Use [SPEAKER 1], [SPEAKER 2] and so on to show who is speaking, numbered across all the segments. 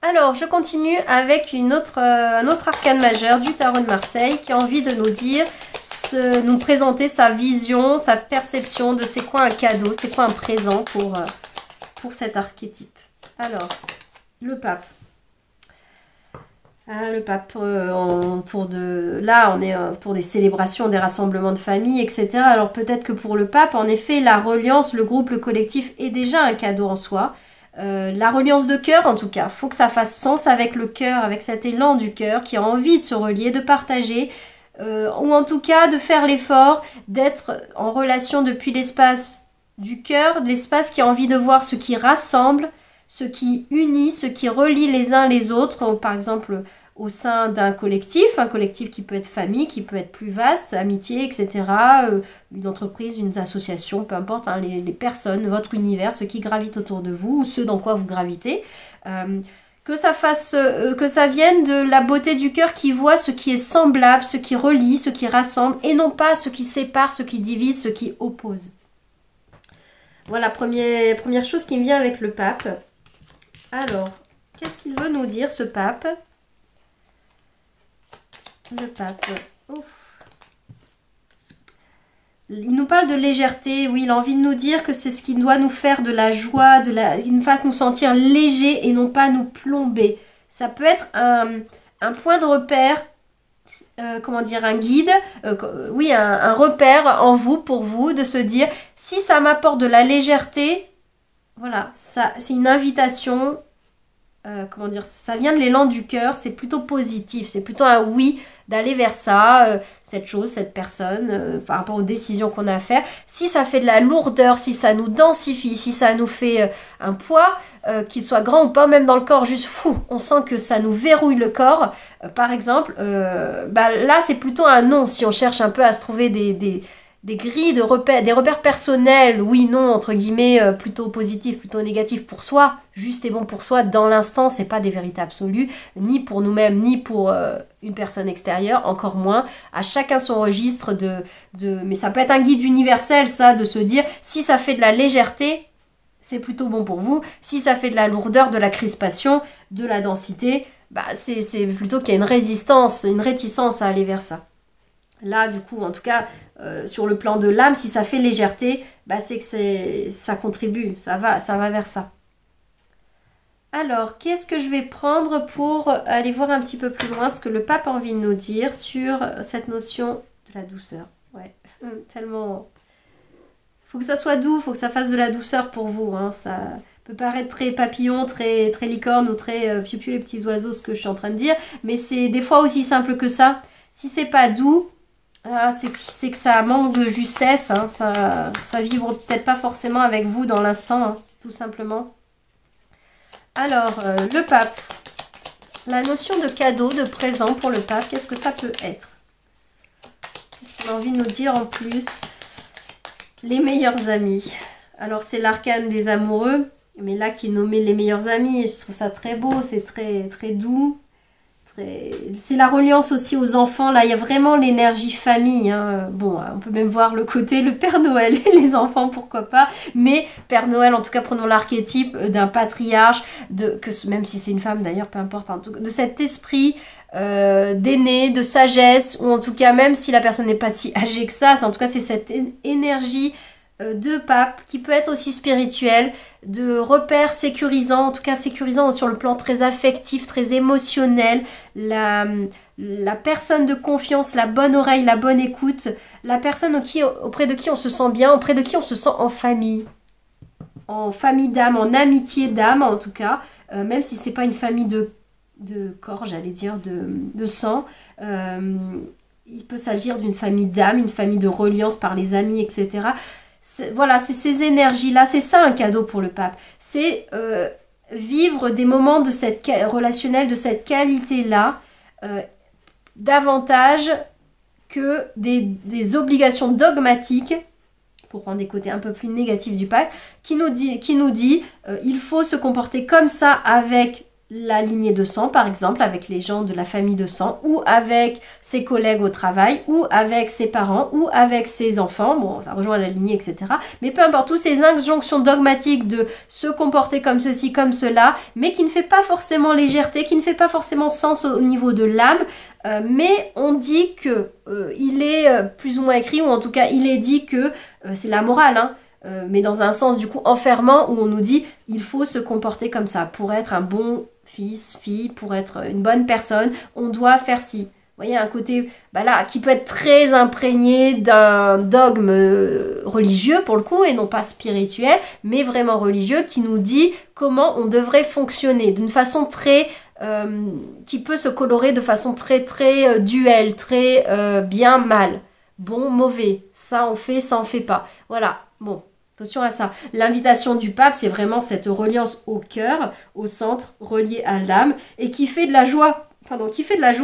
[SPEAKER 1] Alors, je continue avec un autre arcane majeur du tarot de Marseille qui a envie de nous dire, nous présenter sa vision, sa perception de c'est quoi un cadeau, c'est quoi un présent pour cet archétype. Alors, le pape. Le pape, là, on est autour des célébrations, des rassemblements de famille, etc. Alors peut-être que pour le pape, en effet, la reliance, le groupe, le collectif est déjà un cadeau en soi. La reliance de cœur, en tout cas, faut que ça fasse sens avec le cœur, avec cet élan du cœur qui a envie de se relier, de partager, ou en tout cas de faire l'effort d'être en relation depuis l'espace du cœur, l'espace qui a envie de voir ce qui rassemble, ce qui unit, ce qui relie les uns les autres, par exemple au sein d'un collectif, un collectif qui peut être famille, qui peut être plus vaste, amitié, etc., une entreprise, une association, peu importe, hein, les personnes, votre univers, ceux qui gravitent autour de vous, ou ceux dans quoi vous gravitez, que ça vienne de la beauté du cœur qui voit ce qui est semblable, ce qui relie, ce qui rassemble, et non pas ce qui sépare, ce qui divise, ce qui oppose. Voilà, première chose qui me vient avec le pape. Alors, qu'est-ce qu'il veut nous dire, ce pape? Le pape. Ouf. Il nous parle de légèreté. Oui, il a envie de nous dire que c'est ce qui doit nous faire de la joie, il nous fasse nous sentir légers et non pas nous plomber. Ça peut être un point de repère, comment dire, un guide, oui, un repère en vous, pour vous, de se dire, si ça m'apporte de la légèreté, voilà, ça, c'est une invitation, comment dire, ça vient de l'élan du cœur, c'est plutôt positif, c'est plutôt un oui d'aller vers ça, cette chose, cette personne, par rapport aux décisions qu'on a à faire. Si ça fait de la lourdeur, si ça nous densifie, si ça nous fait un poids, qu'il soit grand ou pas, même dans le corps, juste fou, on sent que ça nous verrouille le corps, par exemple, là c'est plutôt un non, si on cherche un peu à se trouver des grilles de repères, des repères personnels, oui, non, entre guillemets, plutôt positifs, plutôt négatifs pour soi, juste et bon pour soi, dans l'instant, c'est pas des vérités absolues, ni pour nous-mêmes, ni pour une personne extérieure, encore moins. À chacun son registre mais ça peut être un guide universel, ça, de se dire, si ça fait de la légèreté, c'est plutôt bon pour vous. Si ça fait de la lourdeur, de la crispation, de la densité, c'est plutôt qu'il y a une résistance, une réticence à aller vers ça. Là, du coup, en tout cas, sur le plan de l'âme, si ça fait légèreté, c'est que ça contribue, ça va vers ça. Alors, qu'est-ce que je vais prendre pour aller voir un petit peu plus loin ce que le pape a envie de nous dire sur cette notion de la douceur. Ouais, tellement... Faut que ça soit doux, faut que ça fasse de la douceur pour vous. Hein. Ça peut paraître très papillon, très licorne ou très piou-piou les petits oiseaux, ce que je suis en train de dire. Mais c'est des fois aussi simple que ça. Si c'est pas doux... c'est que ça manque de justesse, hein. Ça vibre peut-être pas forcément avec vous dans l'instant, hein, tout simplement. Alors, le pape, la notion de cadeau, de présent pour le pape, qu'est-ce que ça peut être? Qu'est-ce qu'il a envie de nous dire en plus? Les meilleurs amis. Alors, c'est l'arcane des amoureux, mais là qui est nommé les meilleurs amis, je trouve ça très beau, c'est très doux. C'est la reliance aussi aux enfants, là il y a vraiment l'énergie famille, hein. Bon, on peut même voir le côté le Père Noël et les enfants, pourquoi pas, mais Père Noël, en tout cas prenons l'archétype d'un patriarche, même si c'est une femme d'ailleurs, peu importe, hein, de cet esprit d'aîné, de sagesse, ou en tout cas même si la personne n'est pas si âgée que ça, en tout cas c'est cette énergie de pape qui peut être aussi spirituel, de repères sécurisants, en tout cas sécurisant sur le plan très affectif, très émotionnel, la personne de confiance, la bonne oreille, la bonne écoute, la personne auprès de qui on se sent bien, auprès de qui on se sent en famille d'âme, en amitié d'âme en tout cas, même si c'est pas une famille de corps, j'allais dire, de sang, il peut s'agir d'une famille d'âme, une famille de reliance par les amis, etc. Voilà, c'est ces énergies-là, c'est ça un cadeau pour le pape. C'est vivre des moments de cette relationnelle, de cette qualité-là, davantage que des obligations dogmatiques, pour prendre des côtés un peu plus négatifs du pape, qui nous dit il faut se comporter comme ça avec la lignée de sang, par exemple, avec les gens de la famille de sang, ou avec ses collègues au travail, ou avec ses parents, ou avec ses enfants. Bon, ça rejoint la lignée, etc. Mais peu importe, toutes ces injonctions dogmatiques de se comporter comme ceci, comme cela, mais qui ne fait pas forcément légèreté, qui ne fait pas forcément sens au niveau de l'âme, mais on dit que il est plus ou moins écrit, ou en tout cas, il est dit que c'est la morale, hein, mais dans un sens du coup enfermant où on nous dit il faut se comporter comme ça pour être un bon fils, fille, pour être une bonne personne, on doit faire ci. Vous voyez, un côté là, qui peut être très imprégné d'un dogme religieux pour le coup, et non pas spirituel, mais vraiment religieux, qui nous dit comment on devrait fonctionner d'une façon très... qui peut se colorer de façon très très duel, très bien, mal. Bon, mauvais, ça on fait, ça on fait pas. Voilà, bon. Attention à ça. L'invitation du pape, c'est vraiment cette reliance au cœur, au centre, relié à l'âme, et qui fait de la joie,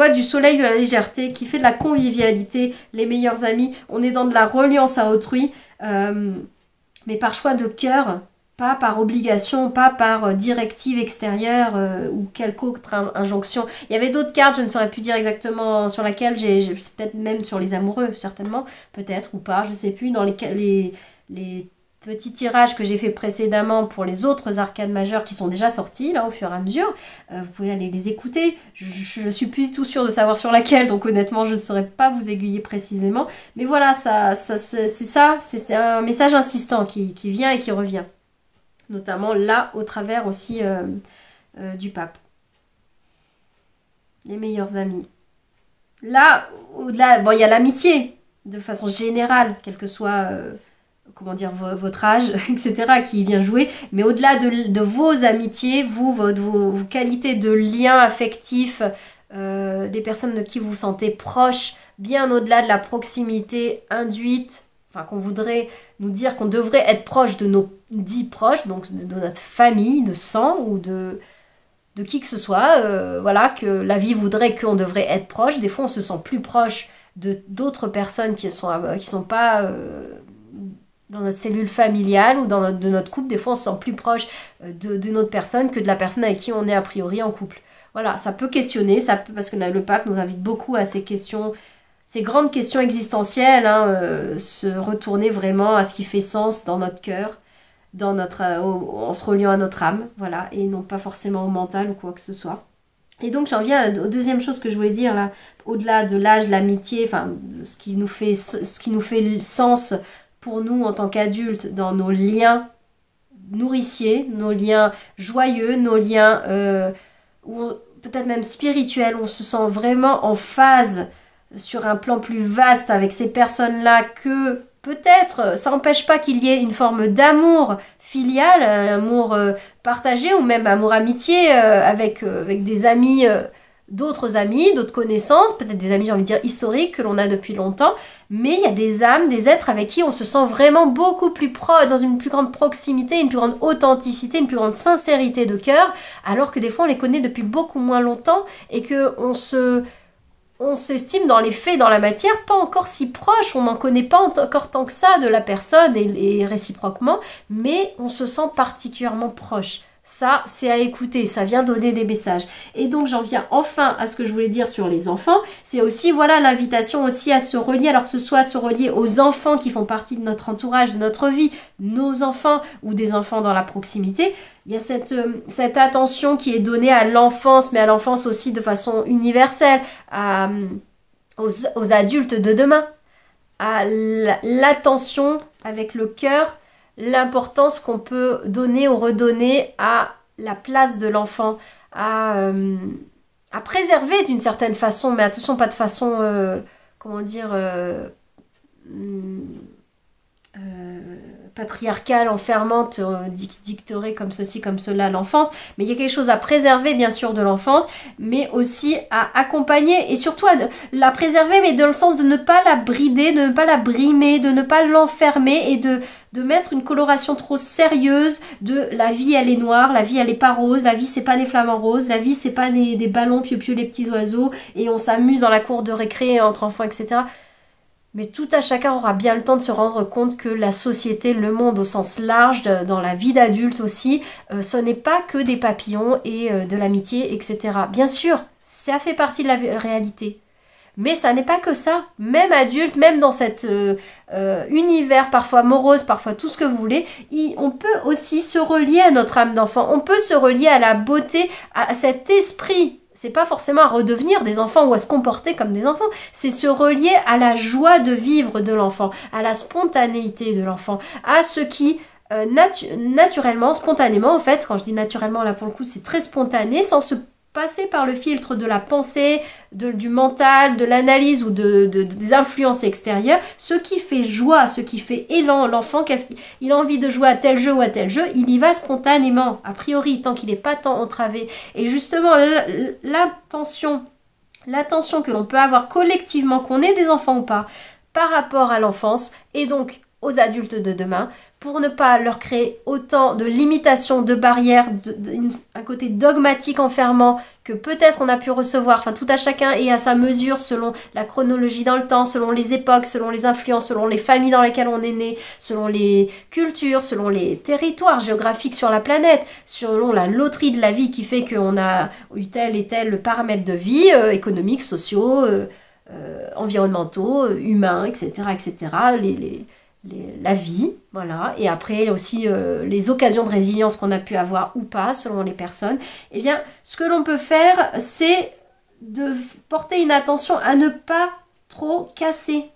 [SPEAKER 1] du soleil de la légèreté, qui fait de la convivialité, les meilleurs amis. On est dans de la reliance à autrui, mais par choix de cœur, pas par obligation, pas par directive extérieure ou quelconque injonction. Il y avait d'autres cartes, je ne saurais plus dire exactement sur laquelle, c'est peut-être même sur les amoureux, certainement, peut-être ou pas, je ne sais plus, dans les petits tirages que j'ai fait précédemment pour les autres arcades majeures qui sont déjà sortis là au fur et à mesure, vous pouvez aller les écouter. Je suis plus du tout sûre de savoir sur laquelle, donc honnêtement je ne saurais pas vous aiguiller précisément, mais voilà, c'est un message insistant qui vient et qui revient, notamment là au travers aussi du pape. Les meilleurs amis. Là, au-delà, bon, il y a l'amitié de façon générale, quel que soit votre âge, etc., qui vient jouer, mais au-delà de vos amitiés, vos qualités de lien affectif, des personnes de qui vous vous sentez proche, bien au-delà de la proximité induite, enfin qu'on voudrait nous dire qu'on devrait être proche de nos dits proches, donc de notre famille, de sang, ou de qui que ce soit, voilà, que la vie voudrait qu'on devrait être proche. Des fois on se sent plus proche de d'autres personnes qui sont pas dans notre cellule familiale ou de notre couple. Des fois on se sent plus proche d'une autre personne que de la personne avec qui on est a priori en couple. Voilà, ça peut questionner, parce que le pape nous invite beaucoup à ces questions, ces grandes questions existentielles, hein, se retourner vraiment à ce qui fait sens dans notre cœur, en se reliant à notre âme, voilà, et non pas forcément au mental ou quoi que ce soit. Et donc j'en viens aux deuxième chose que je voulais dire là, au-delà de l'âge, l'amitié, enfin ce qui nous fait sens pour nous en tant qu'adultes dans nos liens nourriciers, nos liens joyeux, nos liens peut-être même spirituels, où on se sent vraiment en phase sur un plan plus vaste avec ces personnes-là, que peut-être ça n'empêche pas qu'il y ait une forme d'amour filial, amour partagé, ou même amour amitié avec des amis, d'autres amis, d'autres connaissances, peut-être des amis, j'ai envie de dire, historiques, que l'on a depuis longtemps, mais il y a des âmes, des êtres avec qui on se sent vraiment beaucoup plus proche, dans une plus grande proximité, une plus grande authenticité, une plus grande sincérité de cœur, alors que des fois on les connaît depuis beaucoup moins longtemps, et que on s'estime dans les faits, dans la matière, pas encore si proche, on n'en connaît pas encore tant que ça de la personne, et réciproquement, mais on se sent particulièrement proche. Ça, c'est à écouter, ça vient donner des messages. Et donc, j'en viens enfin à ce que je voulais dire sur les enfants. C'est aussi, voilà, l'invitation aussi à se relier, alors que ce soit se relier aux enfants qui font partie de notre entourage, de notre vie, nos enfants ou des enfants dans la proximité. Il y a cette attention qui est donnée à l'enfance, mais à l'enfance aussi de façon universelle, aux adultes de demain, à l'attention avec le cœur, l'importance qu'on peut donner ou redonner à la place de l'enfant, à préserver d'une certaine façon, mais attention, pas de façon, patriarcale, enfermante, dicterait comme ceci, comme cela à l'enfance, mais il y a quelque chose à préserver bien sûr de l'enfance, mais aussi à accompagner, et surtout à la préserver, mais dans le sens de ne pas la brider, de ne pas la brimer, de ne pas l'enfermer, et de mettre une coloration trop sérieuse de la vie elle est noire, la vie elle est pas rose, la vie c'est pas des flamants roses, la vie c'est pas des ballons piou-piou les petits oiseaux, et on s'amuse dans la cour de récré entre enfants, etc. Mais tout à chacun aura bien le temps de se rendre compte que la société, le monde au sens large, dans la vie d'adulte aussi, ce n'est pas que des papillons et de l'amitié, etc. Bien sûr, ça fait partie de la réalité. Mais ça n'est pas que ça. Même adulte, même dans cet univers parfois morose, parfois tout ce que vous voulez, on peut aussi se relier à notre âme d'enfant. On peut se relier à la beauté, à cet esprit. C'est pas forcément à redevenir des enfants ou à se comporter comme des enfants. C'est se relier à la joie de vivre de l'enfant, à la spontanéité de l'enfant, à ce qui naturellement, spontanément, en fait, quand je dis naturellement, là pour le coup, c'est très spontané, sans se passer par le filtre de la pensée, du mental, de l'analyse ou des influences extérieures, ce qui fait joie, ce qui fait élan, l'enfant, il a envie de jouer à tel jeu ou à tel jeu, il y va spontanément, a priori, tant qu'il n'est pas tant entravé. Et justement, l'attention que l'on peut avoir collectivement, qu'on ait des enfants ou pas, par rapport à l'enfance, et donc aux adultes de demain, pour ne pas leur créer autant de limitations, de barrières, un côté dogmatique enfermant que peut-être on a pu recevoir, enfin tout à chacun et à sa mesure selon la chronologie dans le temps, selon les époques, selon les influences, selon les familles dans lesquelles on est né, selon les cultures, selon les territoires géographiques sur la planète, selon la loterie de la vie qui fait qu'on a eu tel et tel paramètre de vie, économiques, sociaux, environnementaux, humains, etc., etc., la vie, voilà, et après aussi les occasions de résilience qu'on a pu avoir ou pas selon les personnes, eh bien, ce que l'on peut faire, c'est de porter une attention à ne pas trop casser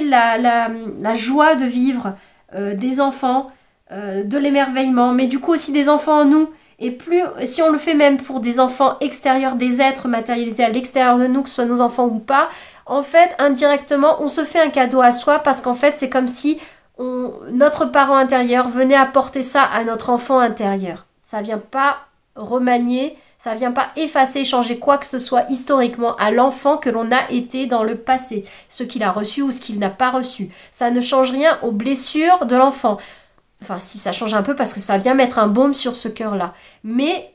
[SPEAKER 1] la joie de vivre des enfants, de l'émerveillement, mais du coup aussi des enfants en nous. Et plus, si on le fait même pour des enfants extérieurs, des êtres matérialisés à l'extérieur de nous, que ce soit nos enfants ou pas, en fait, indirectement, on se fait un cadeau à soi parce qu'en fait, c'est comme si notre parent intérieur venait apporter ça à notre enfant intérieur. Ça vient pas remanier, ça vient pas effacer, changer quoi que ce soit historiquement à l'enfant que l'on a été dans le passé, ce qu'il a reçu ou ce qu'il n'a pas reçu. Ça ne change rien aux blessures de l'enfant. Enfin, si, ça change un peu parce que ça vient mettre un baume sur ce cœur-là. Mais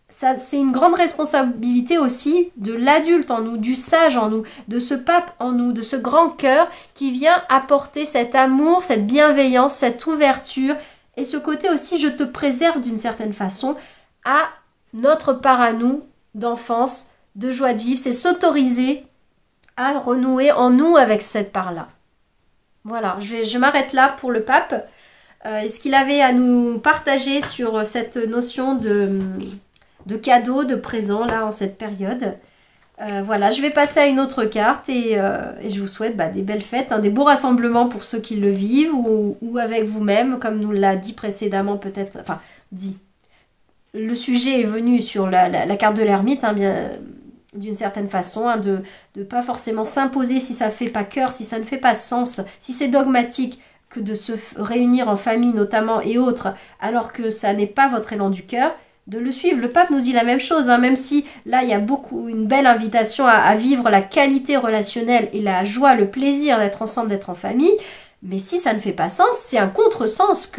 [SPEAKER 1] c'est une grande responsabilité aussi de l'adulte en nous, du sage en nous, de ce pape en nous, de ce grand cœur qui vient apporter cet amour, cette bienveillance, cette ouverture et ce côté aussi je te préserve d'une certaine façon à notre part à nous d'enfance, de joie de vivre. C'est s'autoriser à renouer en nous avec cette part-là. Voilà, je m'arrête là pour le pape. Est-ce qu'il avait à nous partager sur cette notion de cadeau, de présent, là, en cette période. Voilà, je vais passer à une autre carte et je vous souhaite des belles fêtes, des beaux rassemblements pour ceux qui le vivent ou avec vous-même, comme nous l'a dit précédemment peut-être, enfin, dit. Le sujet est venu sur la carte de l'ermite, bien d'une certaine façon, de ne pas forcément s'imposer si ça ne fait pas cœur, si ça ne fait pas sens, si c'est dogmatique, que de se réunir en famille notamment et autres, alors que ça n'est pas votre élan du cœur, de le suivre. Le pape nous dit la même chose, même si là il y a une belle invitation à vivre la qualité relationnelle et la joie, le plaisir d'être ensemble, d'être en famille, mais si ça ne fait pas sens, c'est un contresens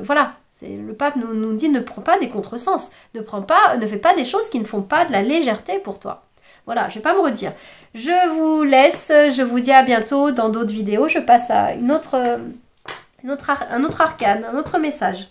[SPEAKER 1] voilà. Le pape nous dit ne prends pas des contresens, ne fais pas des choses qui ne font pas de la légèreté pour toi. Voilà, je ne vais pas me redire. Je vous laisse, je vous dis à bientôt dans d'autres vidéos. Je passe à un autre arcane, un autre message.